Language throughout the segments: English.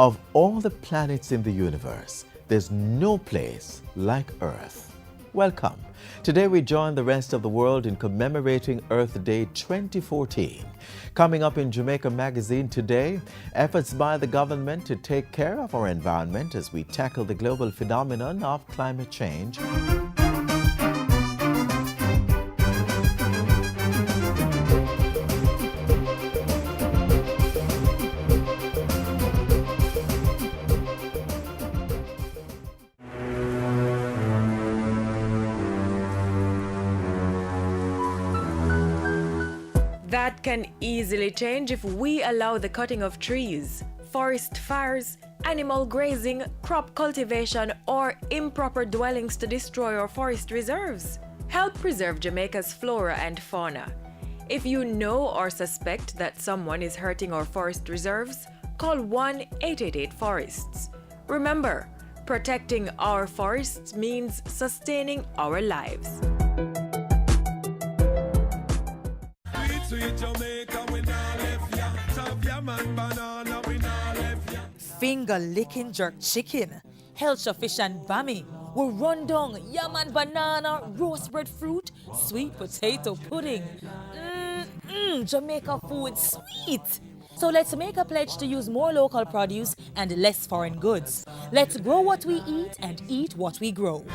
Of all the planets in the universe, there's no place like Earth. Welcome. Today we join the rest of the world in commemorating Earth Day 2014. Coming up in Jamaica Magazine today, efforts by the government to take care of our environment as we tackle the global phenomenon of climate change. That can easily change if we allow the cutting of trees, forest fires, animal grazing, crop cultivation, or improper dwellings to destroy our forest reserves. Help preserve Jamaica's flora and fauna. If you know or suspect that someone is hurting our forest reserves, call 1-888-FORESTS. Remember, protecting our forests means sustaining our lives. Finger-licking jerk chicken, Helcher fish and bami, we run down yam and banana, roast breadfruit, sweet potato pudding. Jamaica food sweet. So let's make a pledge to use more local produce and less foreign goods. Let's grow what we eat and eat what we grow.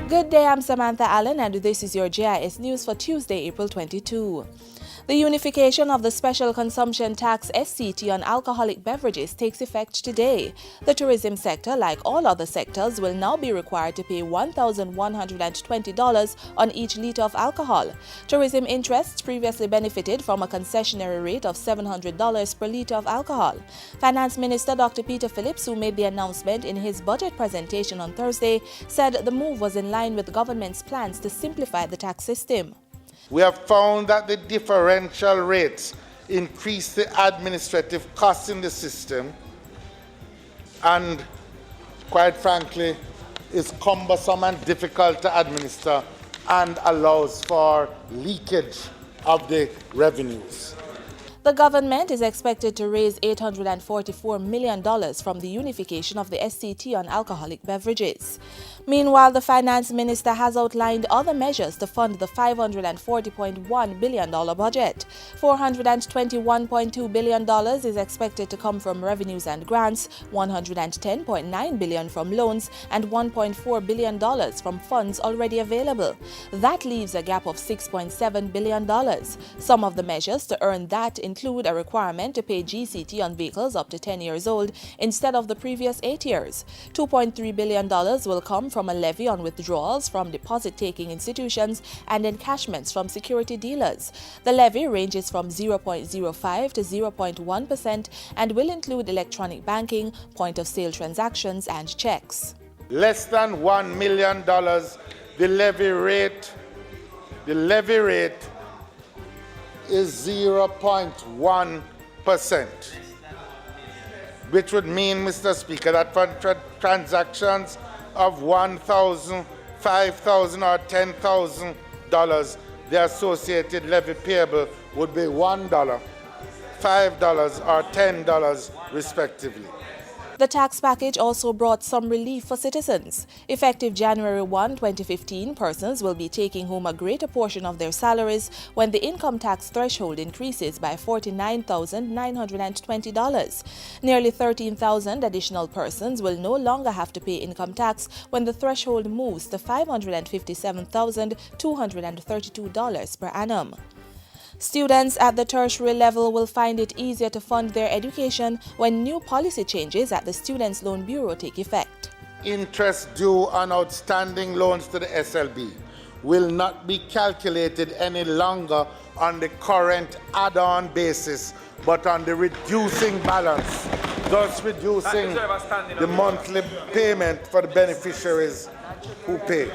Good day, I'm Samantha Allen and this is your JIS News for Tuesday, April 22. The unification of the Special Consumption Tax SCT on alcoholic beverages takes effect today. The tourism sector, like all other sectors, will now be required to pay $1,120 on each litre of alcohol. Tourism interests previously benefited from a concessionary rate of $700 per litre of alcohol. Finance Minister Dr. Peter Phillips, who made the announcement in his budget presentation on Thursday, said the move was in line with the government's plans to simplify the tax system. We have found that the differential rates increase the administrative costs in the system and, quite frankly, is cumbersome and difficult to administer and allows for leakage of the revenues. The government is expected to raise $844 million from the unification of the SCT on alcoholic beverages. Meanwhile, the finance minister has outlined other measures to fund the $540.1 billion budget. $421.2 billion is expected to come from revenues and grants, $110.9 billion from loans, and $1.4 billion from funds already available. That leaves a gap of $6.7 billion. Some of the measures to earn that include a requirement to pay GCT on vehicles up to 10 years old instead of the previous 8 years. $2.3 billion will come from a levy on withdrawals from deposit-taking institutions and encashments from security dealers. The levy ranges from 0.05 to 0.1% and will include electronic banking, point-of-sale transactions, and checks. Less than $1 million, the levy rate is 0.1%, which would mean, Mr. Speaker, that for transactions of $1,000, $5,000 or $10,000, the associated levy payable would be $1, $5 or $10 respectively. The tax package also brought some relief for citizens. Effective January 1, 2015, persons will be taking home a greater portion of their salaries when the income tax threshold increases by $49,920. Nearly 13,000 additional persons will no longer have to pay income tax when the threshold moves to $557,232 per annum. Students at the tertiary level will find it easier to fund their education when new policy changes at the Students' Loan Bureau take effect. Interest due on outstanding loans to the SLB will not be calculated any longer on the current add-on basis, but on the reducing balance, thus reducing the monthly payment for the beneficiaries who pay.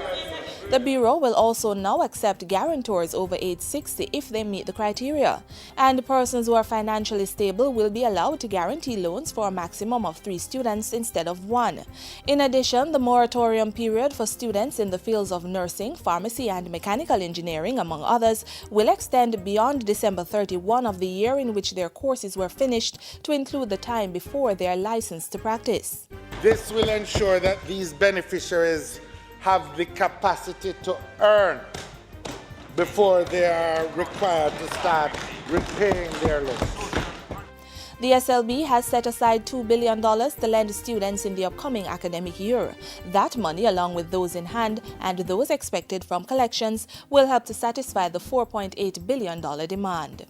The Bureau will also now accept guarantors over age 60 if they meet the criteria, and persons who are financially stable will be allowed to guarantee loans for a maximum of 3 students instead of 1. In addition, the moratorium period for students in the fields of nursing, pharmacy, and mechanical engineering, among others, will extend beyond December 31 of the year in which their courses were finished to include the time before they are licensed to practice. This will ensure that these beneficiaries have the capacity to earn before they are required to start repaying their loans. The SLB has set aside $2 billion to lend students in the upcoming academic year. That money, along with those in hand and those expected from collections, will help to satisfy the $4.8 billion demand.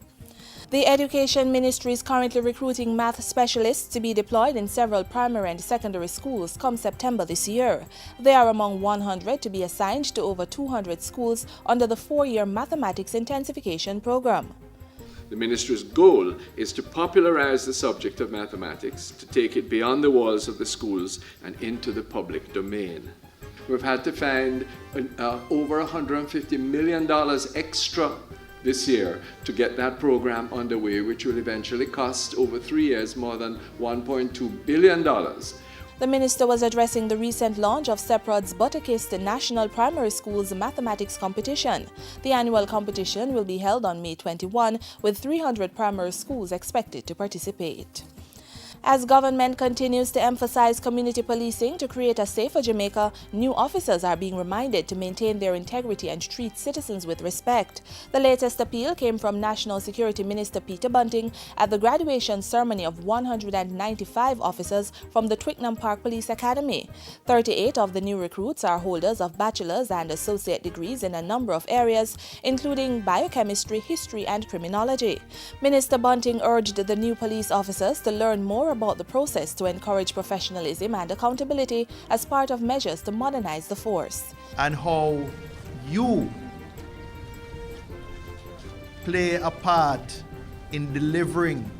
The Education Ministry is currently recruiting math specialists to be deployed in several primary and secondary schools come September this year. They are among 100 to be assigned to over 200 schools under the 4-year mathematics intensification program. The Ministry's goal is to popularize the subject of mathematics, to take it beyond the walls of the schools and into the public domain. We've had to find over $150 million extra this year to get that program underway, which will eventually cost over 3 years more than $1.2 billion. The minister was addressing the recent launch of SEPRAD's Butterkist National Primary Schools Mathematics Competition. The annual competition will be held on May 21, with 300 primary schools expected to participate. As government continues to emphasize community policing to create a safer Jamaica, new officers are being reminded to maintain their integrity and treat citizens with respect. The latest appeal came from National Security Minister Peter Bunting at the graduation ceremony of 195 officers from the Twickenham Park Police Academy. 38 of the new recruits are holders of bachelor's and associate degrees in a number of areas, including biochemistry, history, and criminology. Minister Bunting urged the new police officers to learn more about the process to encourage professionalism and accountability as part of measures to modernize the force. And how you play a part in delivering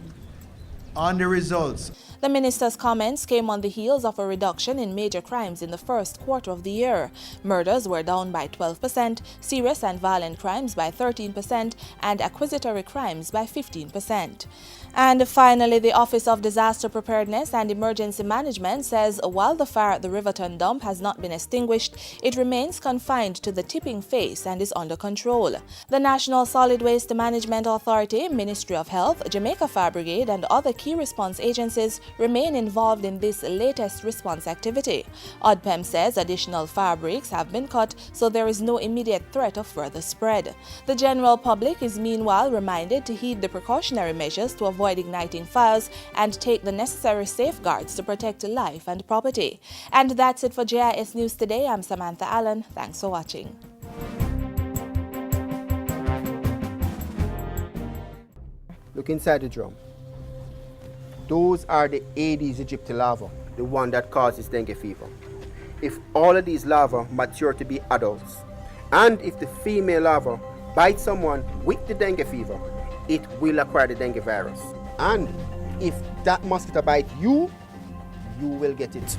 on the results. The minister's comments came on the heels of a reduction in major crimes in the first quarter of the year. Murders were down by 12%, serious and violent crimes by 13%, and acquisitory crimes by 15%. And finally, the Office of Disaster Preparedness and Emergency Management says while the fire at the Riverton dump has not been extinguished, it remains confined to the tipping face and is under control. The National Solid Waste Management Authority, Ministry of Health, Jamaica Fire Brigade, and other key response agencies remain involved in this latest response activity. ODPEM says additional fire breaks have been cut, so there is no immediate threat of further spread. The general public is meanwhile reminded to heed the precautionary measures to avoid igniting fires and take the necessary safeguards to protect life and property. And that's it for JIS News Today. I'm Samantha Allen. Thanks for watching. Look inside the drum. Those are the Aedes aegypti larvae, the one that causes dengue fever. If all of these larvae mature to be adults, and if the female larva bites someone with the dengue fever, it will acquire the dengue virus. And if that mosquito bites you, you will get it.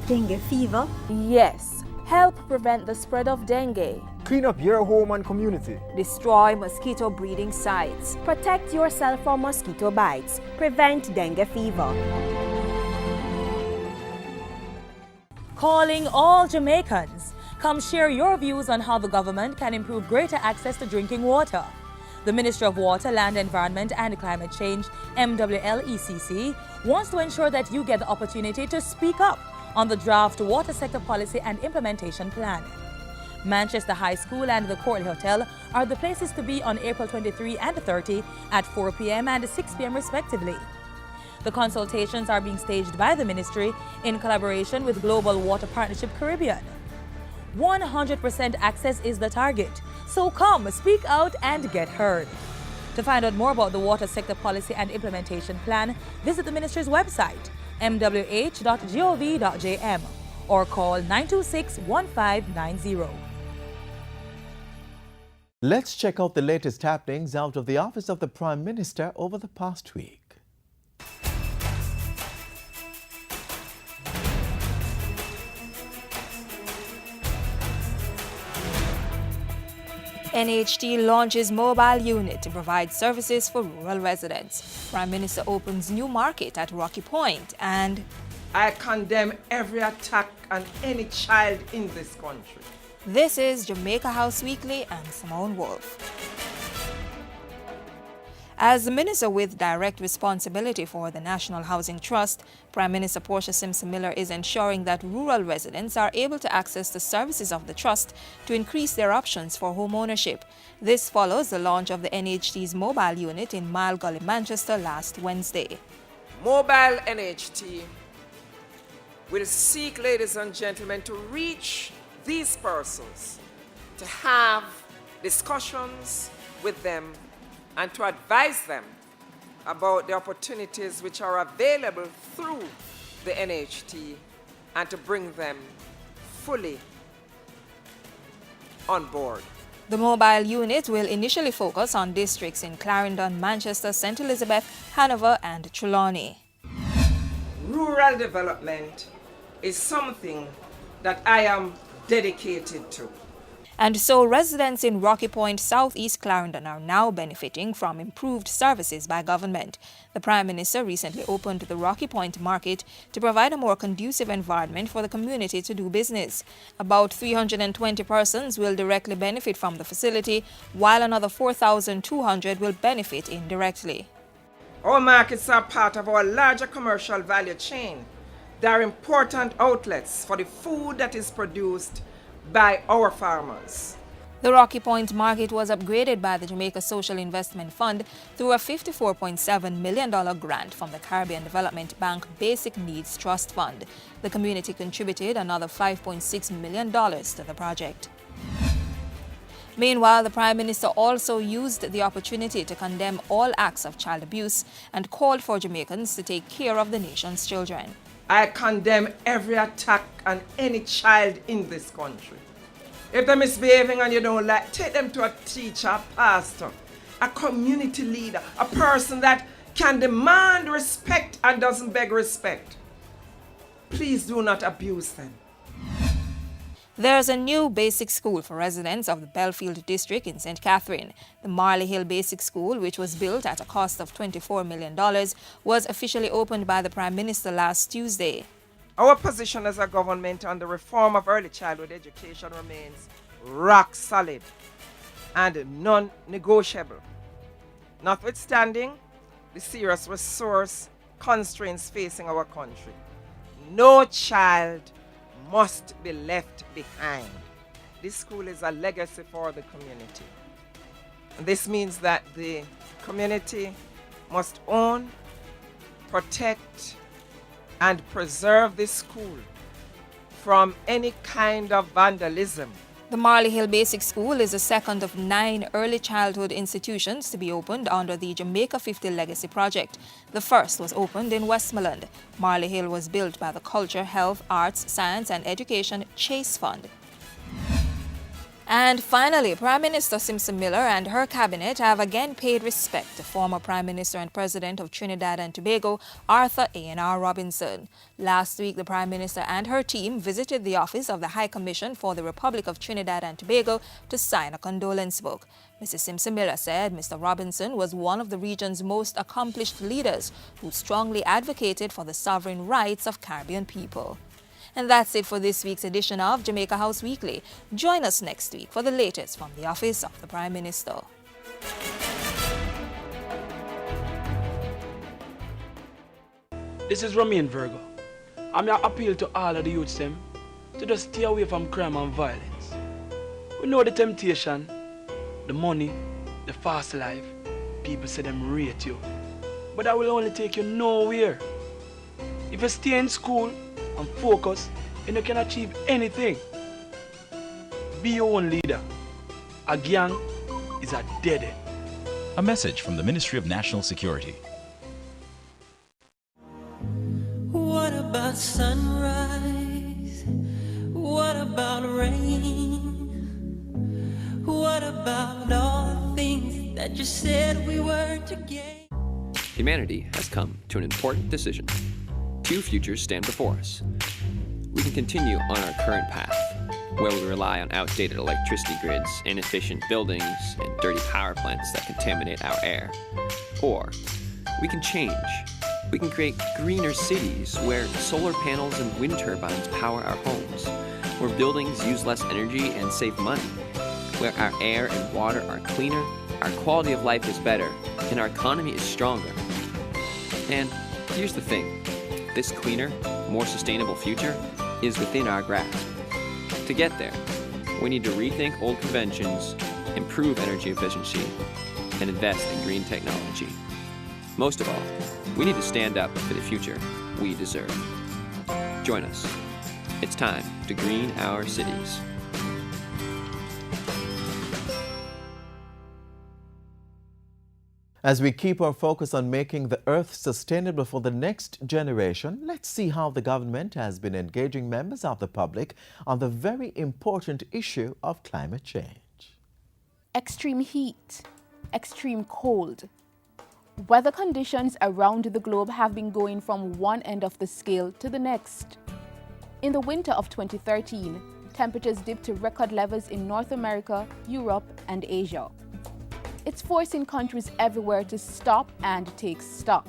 Dengue fever? Yes. Help prevent the spread of dengue. Clean up your home and community. Destroy mosquito breeding sites. Protect yourself from mosquito bites. Prevent dengue fever. Calling all Jamaicans. Come share your views on how the government can improve greater access to drinking water. The Ministry of Water, Land, Environment and Climate Change, MWLECC, wants to ensure that you get the opportunity to speak up on the draft Water Sector Policy and Implementation Plan. Manchester High School and the Courtly Hotel are the places to be on April 23 and 30 at 4 p.m. and 6 p.m. respectively. The consultations are being staged by the Ministry in collaboration with Global Water Partnership Caribbean. 100% access is the target, so come, speak out and get heard. To find out more about the Water Sector Policy and Implementation Plan, visit the Ministry's website, mwh.gov.jm, or call 926-1590. Let's check out the latest happenings out of the Office of the Prime Minister over the past week. NHT launches mobile unit to provide services for rural residents. Prime Minister opens new market at Rocky Point, and I condemn every attack on any child in this country. this is Jamaica House Weekly and Simone Wolf. As the minister with direct responsibility for the National Housing Trust, Prime Minister Portia Simpson-Miller is ensuring that rural residents are able to access the services of the trust to increase their options for home ownership. This follows the launch of the NHT's mobile unit in Mile Gully, Manchester last Wednesday. Mobile NHT will seek, ladies and gentlemen, to reach these persons, to have discussions with them and to advise them about the opportunities which are available through the NHT and to bring them fully on board. The mobile unit will initially focus on districts in Clarendon, Manchester, St. Elizabeth, Hanover and Trelawney. Rural development is something that I am dedicated to. And so residents in Rocky Point, Southeast Clarendon are now benefiting from improved services by government. The Prime Minister recently opened the Rocky Point market to provide a more conducive environment for the community to do business. About 320 persons will directly benefit from the facility, while another 4,200 will benefit indirectly. Our markets are part of our larger commercial value chain. They are important outlets for the food that is produced by our farmers. The Rocky Point market was upgraded by the Jamaica Social Investment Fund through a $54.7 million grant from the Caribbean Development Bank Basic Needs Trust Fund. The community contributed another $5.6 million to the project. Meanwhile, the Prime Minister also used the opportunity to condemn all acts of child abuse and called for Jamaicans to take care of the nation's children. I condemn every attack on any child in this country. If they're misbehaving and you don't like, take them to a teacher, a pastor, a community leader, a person that can demand respect and doesn't beg respect. Please do not abuse them. There's a new basic school for residents of the Belfield district in St. Catherine. The Marley Hill Basic School, which was built at a cost of $24 million, was officially opened by the Prime Minister last Tuesday. Our position as a government on the reform of early childhood education remains rock solid and non-negotiable. Notwithstanding the serious resource constraints facing our country, no child must be left behind. This school is a legacy for the community. And this means that the community must own, protect, and preserve this school from any kind of vandalism. The Marley Hill Basic School is the second of 9 early childhood institutions to be opened under the Jamaica 50 Legacy Project. The first was opened in Westmoreland. Marley Hill was built by the Culture, Health, Arts, Science and Education Chase Fund. And finally, Prime Minister Simpson-Miller and her cabinet have again paid respect to former Prime Minister and President of Trinidad and Tobago, Arthur A.N.R. Robinson. Last week, the Prime Minister and her team visited the office of the High Commission for the Republic of Trinidad and Tobago to sign a condolence book. Mrs. Simpson-Miller said Mr. Robinson was one of the region's most accomplished leaders who strongly advocated for the sovereign rights of Caribbean people. And that's it for this week's edition of Jamaica House Weekly. Join us next week for the latest from the office of the Prime Minister. This is Romain Virgo. I'm here appeal to all of the youths them to just stay away from crime and violence. We know the temptation, the money, the fast life. People say them rate you. But that will only take you nowhere. If you stay in school and focus, and you can achieve anything. Be your own leader. A gang is a dead end. A message from the Ministry of National Security. What about sunrise? What about rain? What about all the things that you said we were to gain? Humanity has come to an important decision. 2 futures stand before us. We can continue on our current path, where we rely on outdated electricity grids, inefficient buildings, and dirty power plants that contaminate our air. Or we can change. We can create greener cities where solar panels and wind turbines power our homes, where buildings use less energy and save money, where our air and water are cleaner, our quality of life is better, and our economy is stronger. And here's the thing, this cleaner, more sustainable future is within our grasp. To get there, we need to rethink old conventions, improve energy efficiency, and invest in green technology. Most of all, we need to stand up for the future we deserve. Join us. It's time to green our cities. As we keep our focus on making the earth sustainable for the next generation, let's see how the government has been engaging members of the public on the very important issue of climate change. Extreme heat, extreme cold. Weather conditions around the globe have been going from one end of the scale to the next. In the winter of 2013, temperatures dipped to record levels in North America, Europe, and Asia. It's forcing countries everywhere to stop and take stock,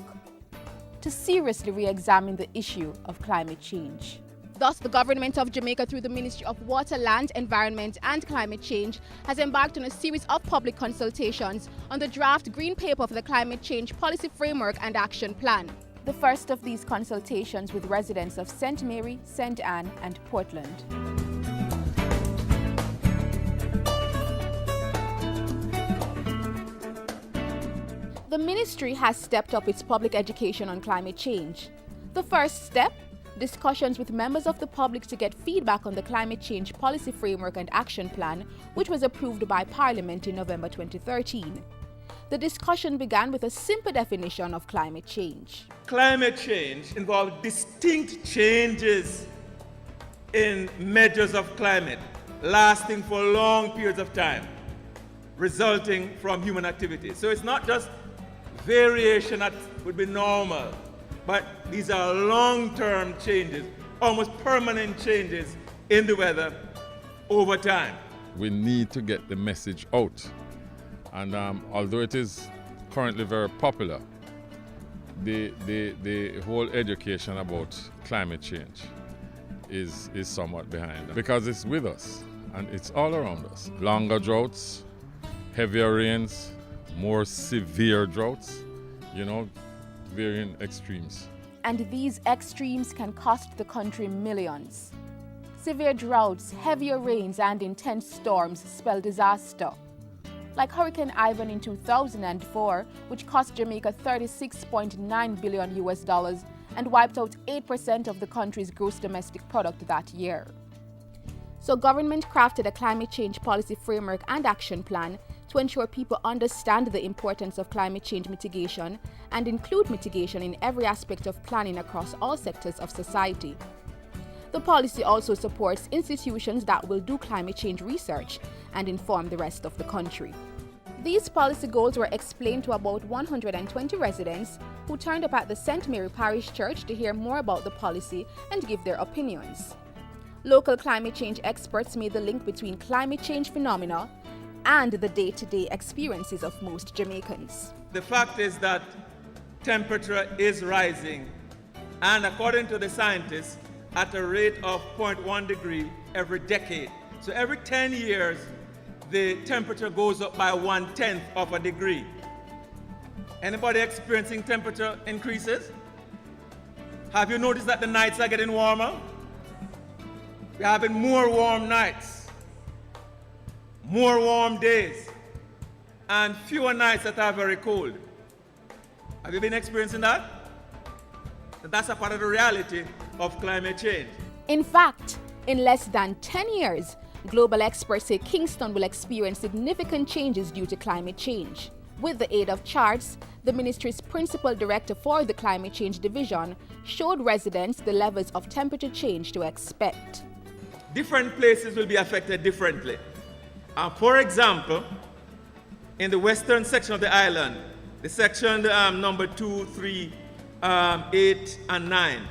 to seriously re-examine the issue of climate change. Thus, the government of Jamaica, through the Ministry of Water, Land, Environment and Climate Change, has embarked on a series of public consultations on the draft Green Paper for the Climate Change Policy Framework and Action Plan. The first of these consultations with residents of St. Mary, St. Anne and Portland. The ministry has stepped up its public education on climate change. The first step, discussions with members of the public to get feedback on the Climate Change Policy Framework and Action Plan, which was approved by Parliament in November 2013. The discussion began with a simple definition of climate change. Climate change involves distinct changes in measures of climate, lasting for long periods of time, resulting from human activity. So it's not just variation that would be normal, but these are long-term changes, almost permanent changes in the weather over time. We need to get the message out. And although it is currently very popular, the whole education about climate change is somewhat behind, because it's with us and it's all around us. Longer droughts, heavier rains, more severe droughts, varying extremes. And these extremes can cost the country millions. Severe droughts, heavier rains, and intense storms spell disaster. Like Hurricane Ivan in 2004, which cost Jamaica $36.9 billion and wiped out 8% of the country's gross domestic product that year. So government crafted a climate change policy framework and action plan to ensure people understand the importance of climate change mitigation and include mitigation in every aspect of planning across all sectors of society. The policy also supports institutions that will do climate change research and inform the rest of the country. These policy goals were explained to about 120 residents who turned up at the St. Mary Parish Church to hear more about the policy and give their opinions. Local climate change experts made the link between climate change phenomena and the day-to-day experiences of most Jamaicans. The fact is that temperature is rising, and according to the scientists, at a rate of 0.1 degree every decade. So every 10 years, the temperature goes up by 1/10 of a degree. Anybody experiencing temperature increases? Have you noticed that the nights are getting warmer? We're having more warm nights, more warm days, and fewer nights that are very cold. Have you been experiencing that? That's a part of the reality of climate change. In fact, in less than 10 years, global experts say Kingston will experience significant changes due to climate change. With the aid of charts, the ministry's principal director for the Climate Change Division showed residents the levels of temperature change to expect. Different places will be affected differently. For example, in the western section of the island, the section number 2, 3, 8, and 9,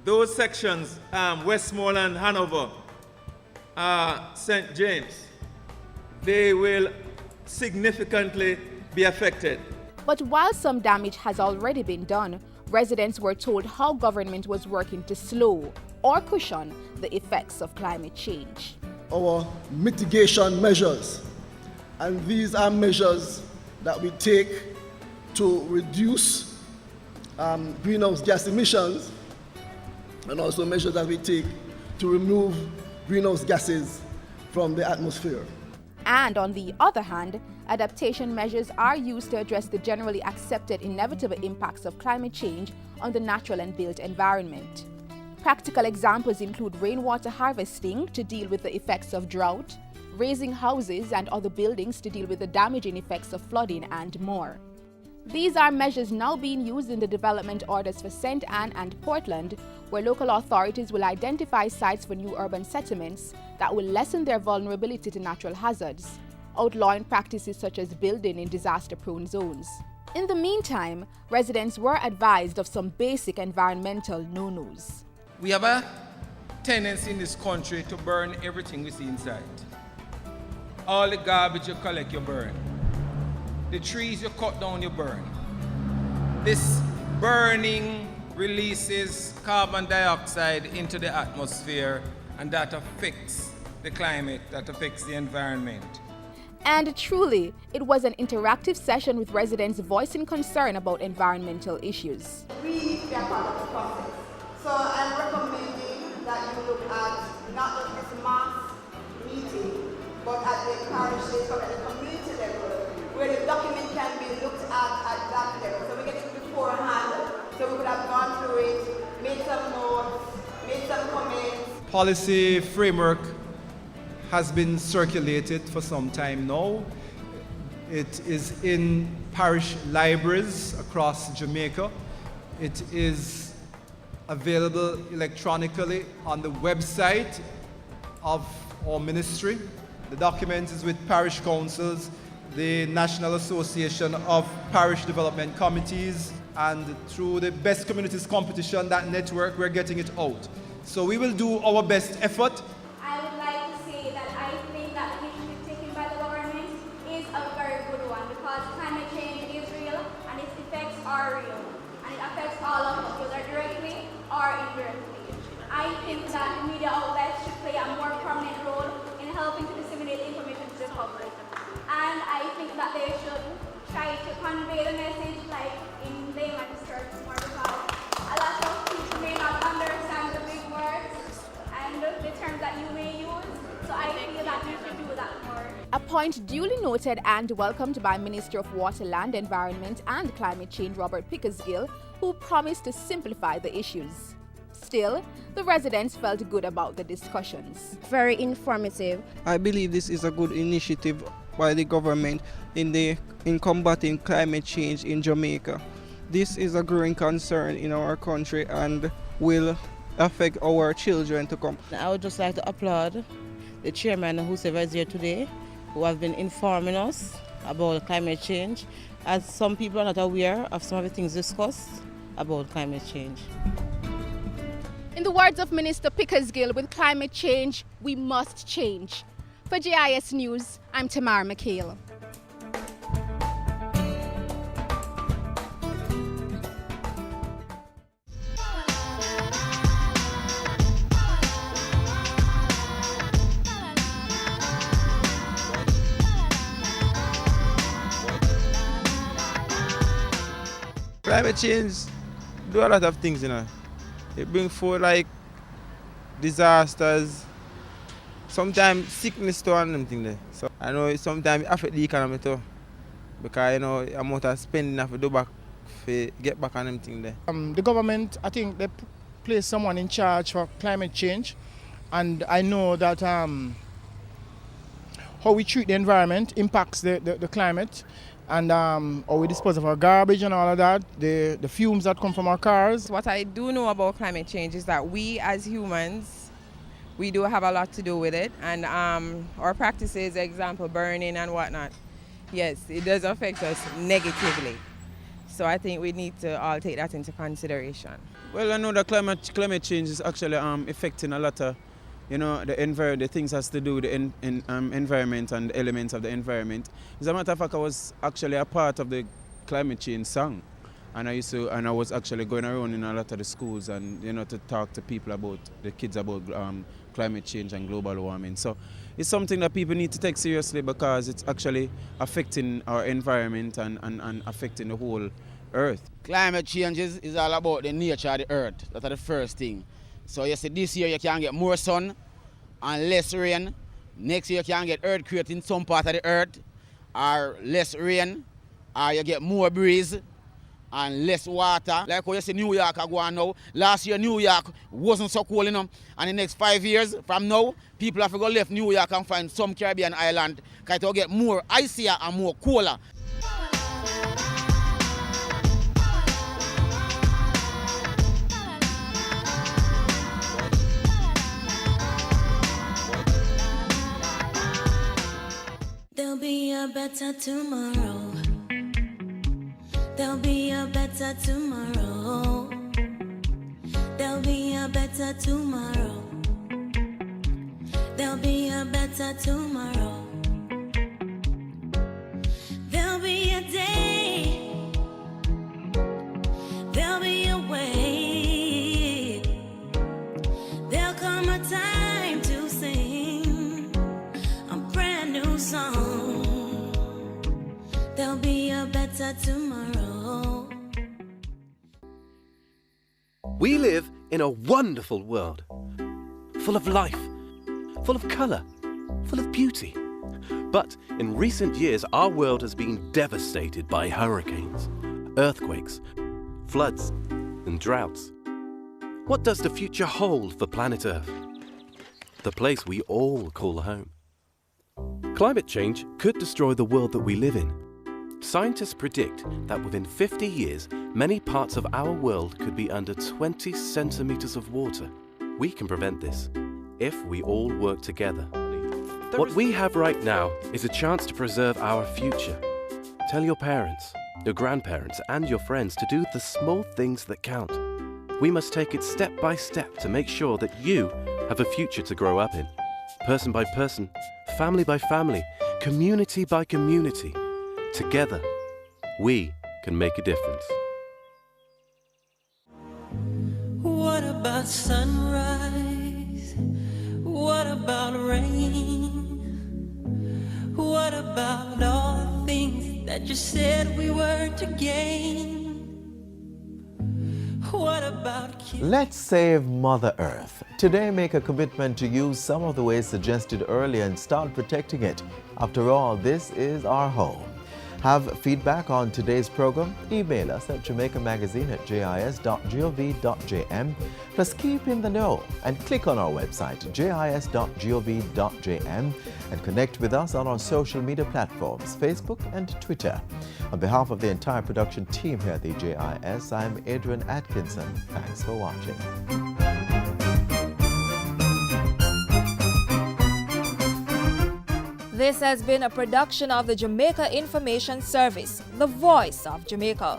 those sections, Westmoreland, Hanover, St. James, they will significantly be affected. But while some damage has already been done, residents were told how government was working to slow or cushion the effects of climate change. Our mitigation measures, and these are measures that we take to reduce greenhouse gas emissions, and also measures that we take to remove greenhouse gases from the atmosphere. And on the other hand, adaptation measures are used to address the generally accepted inevitable impacts of climate change on the natural and built environment. Practical examples include rainwater harvesting to deal with the effects of drought, raising houses and other buildings to deal with the damaging effects of flooding, and more. These are measures now being used in the development orders for St. Anne and Portland, where local authorities will identify sites for new urban settlements that will lessen their vulnerability to natural hazards, outlawing practices such as building in disaster-prone zones. In the meantime, residents were advised of some basic environmental no-nos. We have a tendency in this country to burn everything we see inside. All the garbage you collect, you burn. The trees you cut down, you burn. This burning releases carbon dioxide into the atmosphere, and that affects the climate, that affects the environment. And truly, it was an interactive session with residents voicing concern about environmental issues. We need to be a part of the process. So I'm recommending that you look at not just this mass meeting, but at the parish level, at the community level, where the document can be looked at that level. So we get it beforehand, so we could have gone through it, made some notes, made some comments. Policy framework has been circulated for some time now. It is in parish libraries across Jamaica. It is available electronically on the website of our ministry. The document is with parish councils, the National Association of Parish Development Committees, and through the Best Communities Competition, that network, we're getting it out. So we will do our best effort. I would like to say that I think that the initiative taken by the government is a very good one, because climate change is real and its effects are real, and it affects all of us, whether directly or indirectly. I think that the media outlets should play a more prominent role in helping to disseminate information to the public. And I think that they should try to convey the message like in layman's terms more, because a lot of people may not understand the big words and the terms that you may use. So I feel that you should do that more. A point duly noted and welcomed by Minister of Water, Land, Environment and Climate Change Robert Pickersgill, who promised to simplify the issues. Still, the residents felt good about the discussions. Very informative. I believe this is a good initiative by the government in combating climate change in Jamaica. This is a growing concern in our country and will affect our children to come. I would just like to applaud the chairman and whoever is here today, who have been informing us about climate change, as some people are not aware of some of the things discussed about climate change. In the words of Minister Pickersgill, with climate change, we must change. For GIS News, I'm Tamara McHale. Climate change do a lot of things, you know. It brings forth like disasters, sometimes sickness too and them thing there. So I know it sometimes affect the economy too, because you know the amount of spending have to do back to get back on them thing there. The government, I think they place someone in charge for climate change, and I know that how we treat the environment impacts the climate, and how we dispose of our garbage and all of that, the fumes that come from our cars. What I do know about climate change is that we as humans, we do have a lot to do with it, and our practices, example burning and whatnot, yes, it does affect us negatively. So I think we need to all take that into consideration. Well, I know that climate change is actually affecting a lot of you know, the things has to do with the environment and the elements of the environment. As a matter of fact, I was actually a part of the climate change song. And I was actually going around in a lot of the schools and, you know, to talk to people about, the kids about climate change and global warming. So it's something that people need to take seriously because it's actually affecting our environment and affecting the whole earth. Climate change is all about the nature of the earth. That's the first thing. So you see this year you can get more sun and less rain. Next year you can get earthquake in some part of the earth, or less rain, or you get more breeze and less water. Like how you see New York are going now. Last year New York wasn't so cold, you know. And the next 5 years from now, people have to go left New York and find some Caribbean island because it will get more icier and more cooler. There'll be a better tomorrow. There'll be a better tomorrow. There'll be a better tomorrow. There'll be a better tomorrow. There'll be a day. There'll be a way. There'll come a time to sing a brand new song. There'll be a better tomorrow. We live in a wonderful world, full of life, full of colour, full of beauty. But in recent years, our world has been devastated by hurricanes, earthquakes, floods, and droughts. What does the future hold for planet Earth? The place we all call home. Climate change could destroy the world that we live in. Scientists predict that within 50 years, many parts of our world could be under 20 centimeters of water. We can prevent this if we all work together. What we have right now is a chance to preserve our future. Tell your parents, your grandparents, and your friends to do the small things that count. We must take it step by step to make sure that you have a future to grow up in. Person by person, family by family, community by community. Together, we can make a difference. What about sunrise? What about rain? What about all the things that you said we were to gain? What about Let's save Mother Earth. Today, make a commitment to use some of the ways suggested earlier and start protecting it. After all, this is our home. Have feedback on today's program? Email us at jamaicamagazine@jis.gov.jm. Plus, keep in the know and click on our website, jis.gov.jm, and connect with us on our social media platforms, Facebook and Twitter. On behalf of the entire production team here at the JIS, I'm Adrian Atkinson. Thanks for watching. This has been a production of the Jamaica Information Service, the voice of Jamaica.